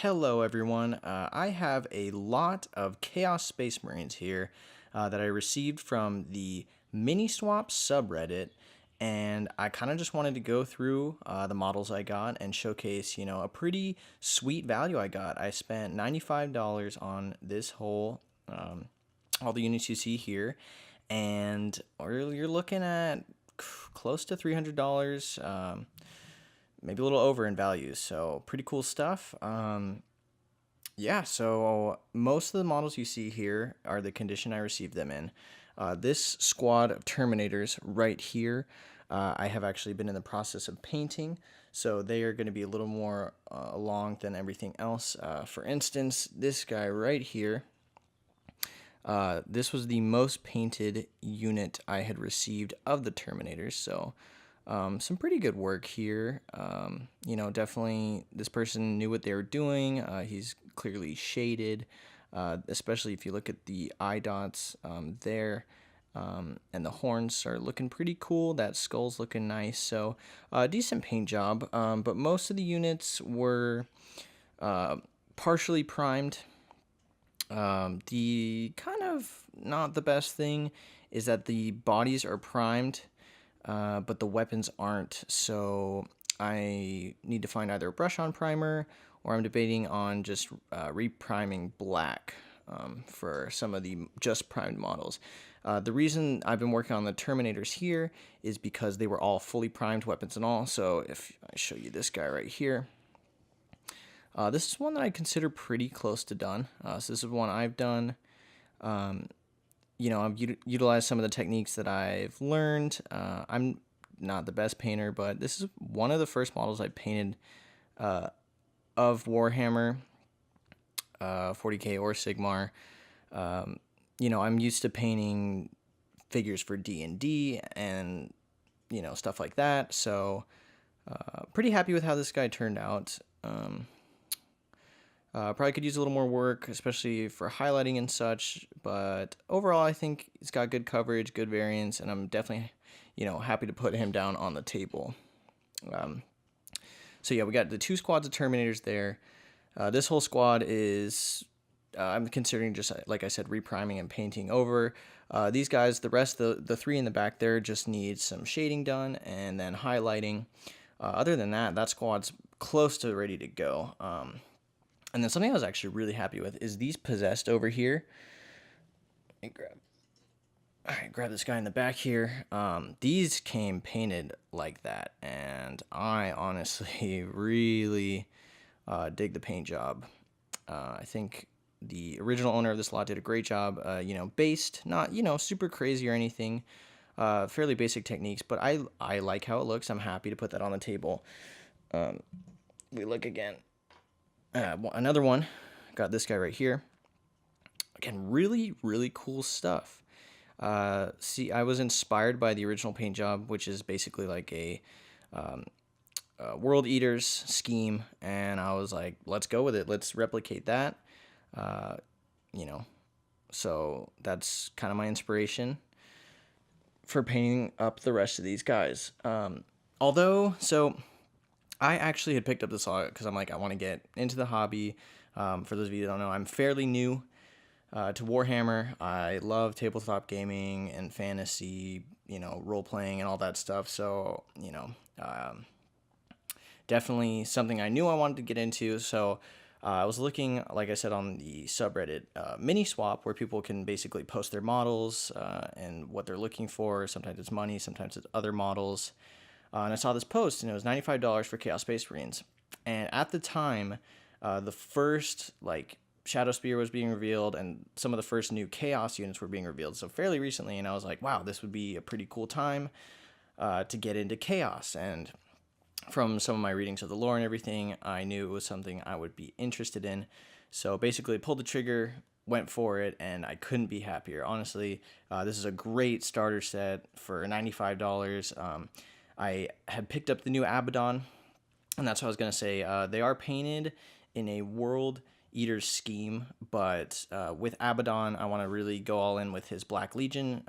Hello everyone, I have a lot of Chaos Space Marines here that I received from the Mini Swap subreddit, and I kind of just wanted to go through the models I got and showcase, a pretty sweet value I got. I spent $95 on this whole, all the units you see here, and you're looking at close to $300. Maybe a little over in value. So pretty cool stuff. Yeah, so most of the models you see here are the condition I received them in. This squad of Terminators right here, I have actually been in the process of painting, so they are going to be a little more along than everything else. For instance, this guy right here, this was the most painted unit I had received of the Terminators, so some pretty good work here. Definitely this person knew what they were doing. He's clearly shaded, especially if you look at the eye dots there. And the horns are looking pretty cool. That skull's looking nice. So decent paint job. But most of the units were partially primed. The kind of not the best thing is that the bodies are primed, but the weapons aren't. So I need to find either a brush-on primer, or I'm debating on just repriming black for some of the just primed models. The reason I've been working on the Terminators here is because they were all fully primed, weapons and all. So if I show you this guy right here, this is one that I consider pretty close to done. So this is one I've done. I've utilized some of the techniques that I've learned. I'm not the best painter, but this is one of the first models I painted of Warhammer 40k or Sigmar. I'm used to painting figures for D&D and stuff like that. So pretty happy with how this guy turned out. Probably could use a little more work, especially for highlighting and such, but overall I think he's got good coverage, good variance, and I'm definitely, happy to put him down on the table. So yeah, we got the two squads of Terminators there. This whole squad is, I'm considering just, like I said, repriming and painting over. These guys, the rest, the three in the back there, just need some shading done and then highlighting. Other than that, that squad's close to ready to go. And then something I was actually really happy with is these possessed over here. Grab this guy in the back here. These came painted like that, and I honestly really dig the paint job. I think the original owner of this lot did a great job. Based, not super crazy or anything. Fairly basic techniques, but I like how it looks. I'm happy to put that on the table. We look again. Another one, got this guy right here. Again, really, really cool stuff. See, I was inspired by the original paint job, which is basically like a World Eaters scheme, and I was like, let's go with it. Let's replicate that. So that's kind of my inspiration for painting up the rest of these guys. I actually had picked up this lot because I'm like, I want to get into the hobby. For those of you who don't know, I'm fairly new to Warhammer. I love tabletop gaming and fantasy, role-playing and all that stuff. So, definitely something I knew I wanted to get into. So I was looking, like I said, on the subreddit Mini Swap, where people can basically post their models and what they're looking for. Sometimes it's money, sometimes it's other models. And I saw this post, and it was $95 for Chaos Space Marines. And at the time, the first Shadow Spear was being revealed, and some of the first new Chaos units were being revealed. So fairly recently, and I was like, wow, this would be a pretty cool time to get into Chaos. And from some of my readings of the lore and everything, I knew it was something I would be interested in. So basically, pulled the trigger, went for it, and I couldn't be happier. Honestly, this is a great starter set for $95. I had picked up the new Abaddon, and that's what I was going to say. They are painted in a World Eater scheme, but with Abaddon, I want to really go all in with his Black Legion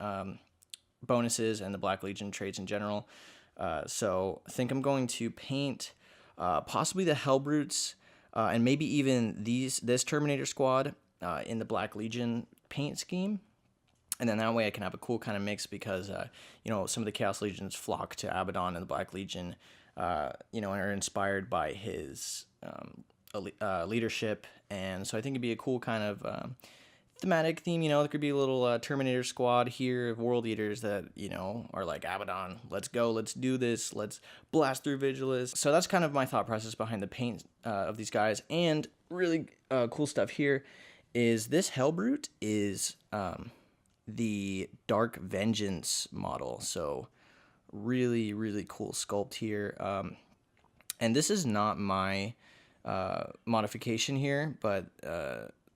bonuses and the Black Legion traits in general. So I think I'm going to paint possibly the Hellbrutes and maybe even this Terminator squad in the Black Legion paint scheme. And then that way I can have a cool kind of mix because, some of the Chaos Legions flock to Abaddon and the Black Legion, and are inspired by his leadership. And so I think it'd be a cool kind of thematic theme. There could be a little Terminator squad here of World Eaters that, are like, Abaddon, let's go, let's do this, let's blast through Vigilus. So that's kind of my thought process behind the paint of these guys. And really cool stuff here is this Hellbrute is the Dark Vengeance model. So really, really cool sculpt here. And this is not my modification here, but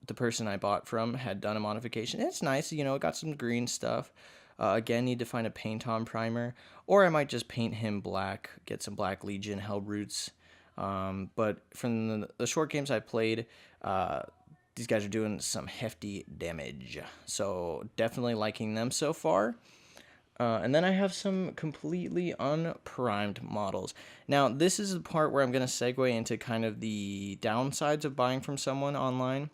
the person I bought from had done a modification. It's nice, it got some green stuff. Again, need to find a paint on primer, or I might just paint him black, get some Black Legion Hellbrutes. But from the short games I played, these guys are doing some hefty damage, so definitely liking them so far. And then I have some completely unprimed models. Now, this is the part where I'm going to segue into kind of the downsides of buying from someone online.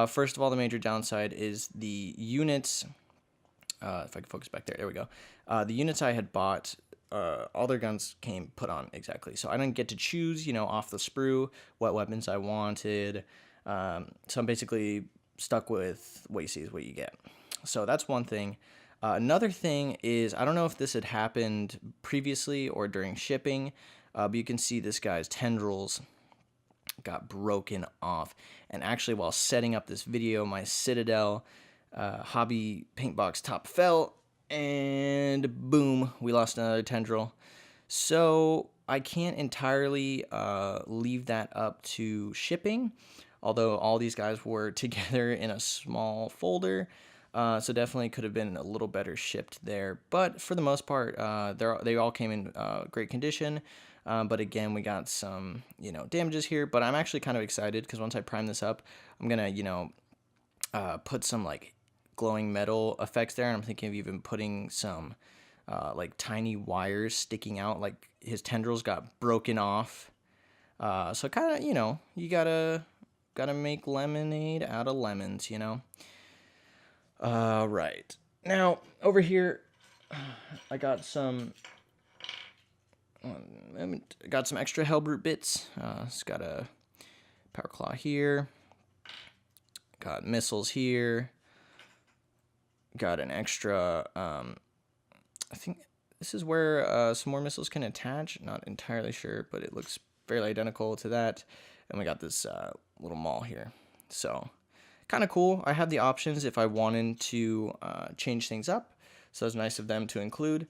First of all, the major downside is the units. If I can focus back there we go. The units I had bought, all their guns came put on exactly. So I didn't get to choose, off the sprue, what weapons I wanted. So I'm basically stuck with what you see is what you get. So that's one thing. Another thing is, I don't know if this had happened previously or during shipping, but you can see this guy's tendrils got broken off. And actually, while setting up this video, my Citadel hobby paint box top fell, and boom, we lost another tendril. So I can't entirely leave that up to shipping, although all these guys were together in a small folder. So definitely could have been a little better shipped there. But for the most part, they all came in great condition. But again, we got some, damages here. But I'm actually kind of excited because once I prime this up, I'm going to, put some, like, glowing metal effects there. And I'm thinking of even putting some, like, tiny wires sticking out. Like, his tendrils got broken off. So kind of, you gotta make lemonade out of lemons, Right. Now, over here, I got some extra Hellbrute bits. It's got a power claw here. Got missiles here. Got an extra, I think this is where some more missiles can attach. Not entirely sure, but it looks fairly identical to that. And we got this little maul here. So kind of cool. I had the options if I wanted to change things up. So it's nice of them to include.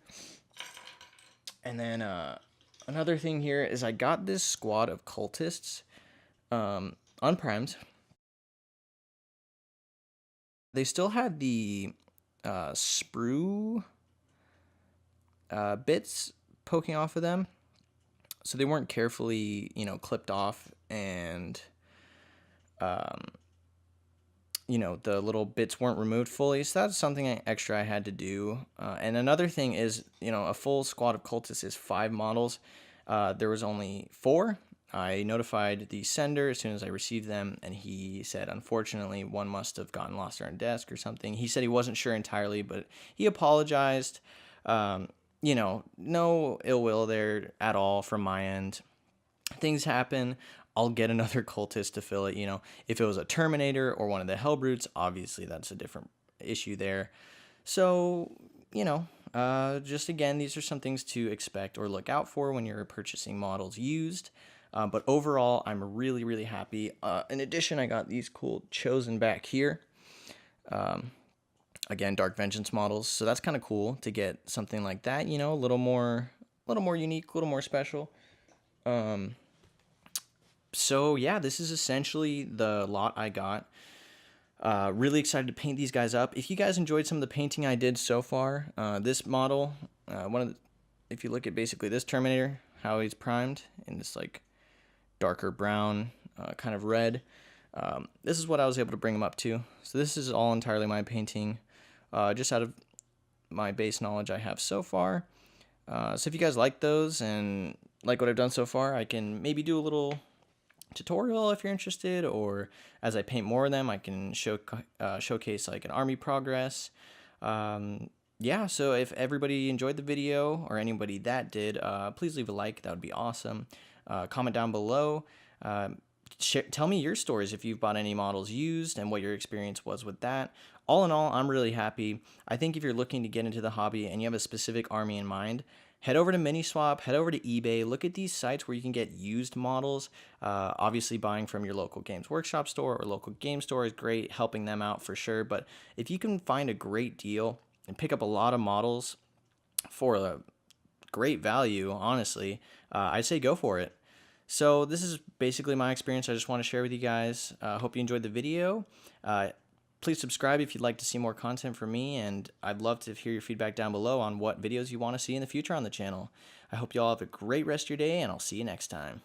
And then another thing here is I got this squad of cultists unprimed. They still had the sprue bits poking off of them. So they weren't carefully, clipped off, and the little bits weren't removed fully. So that's something extra I had to do. And another thing is, a full squad of cultists is 5 models. There was only 4. I notified the sender as soon as I received them, and he said, unfortunately, one must have gotten lost on desk or something. He said he wasn't sure entirely, but he apologized. No ill will there at all from my end. Things happen. I'll get another cultist to fill it. If it was a Terminator or one of the Hellbrutes, obviously that's a different issue there. So, just again, these are some things to expect or look out for when you're purchasing models used. But overall, I'm really, really happy. In addition, I got these cool Chosen back here. Again, Dark Vengeance models. So that's kind of cool to get something like that, a little more unique, a little more special. So yeah, this is essentially the lot I got. Really excited to paint these guys up. If you guys enjoyed some of the painting I did so far, this model, if you look at basically this Terminator, how he's primed in this like darker brown, kind of red, this is what I was able to bring him up to. So this is all entirely my painting, just out of my base knowledge I have so far. So if you guys like those and like what I've done so far, I can maybe do a little tutorial if you're interested, or as I paint more of them, I can showcase like an army progress. Yeah, so if everybody enjoyed the video, or anybody that did, please leave a like. That would be awesome. Comment down below. Tell me your stories if you've bought any models used and what your experience was with that. All in all, I'm really happy. I think if you're looking to get into the hobby and you have a specific army in mind, head over to Miniswap, head over to eBay, look at these sites where you can get used models. Obviously, buying from your local Games Workshop store or local game store is great, helping them out for sure. But if you can find a great deal and pick up a lot of models for a great value, honestly, I'd say go for it. So this is basically my experience. I just want to share with you guys. Hope you enjoyed the video. Please subscribe if you'd like to see more content from me, and I'd love to hear your feedback down below on what videos you want to see in the future on the channel. I hope you all have a great rest of your day, and I'll see you next time.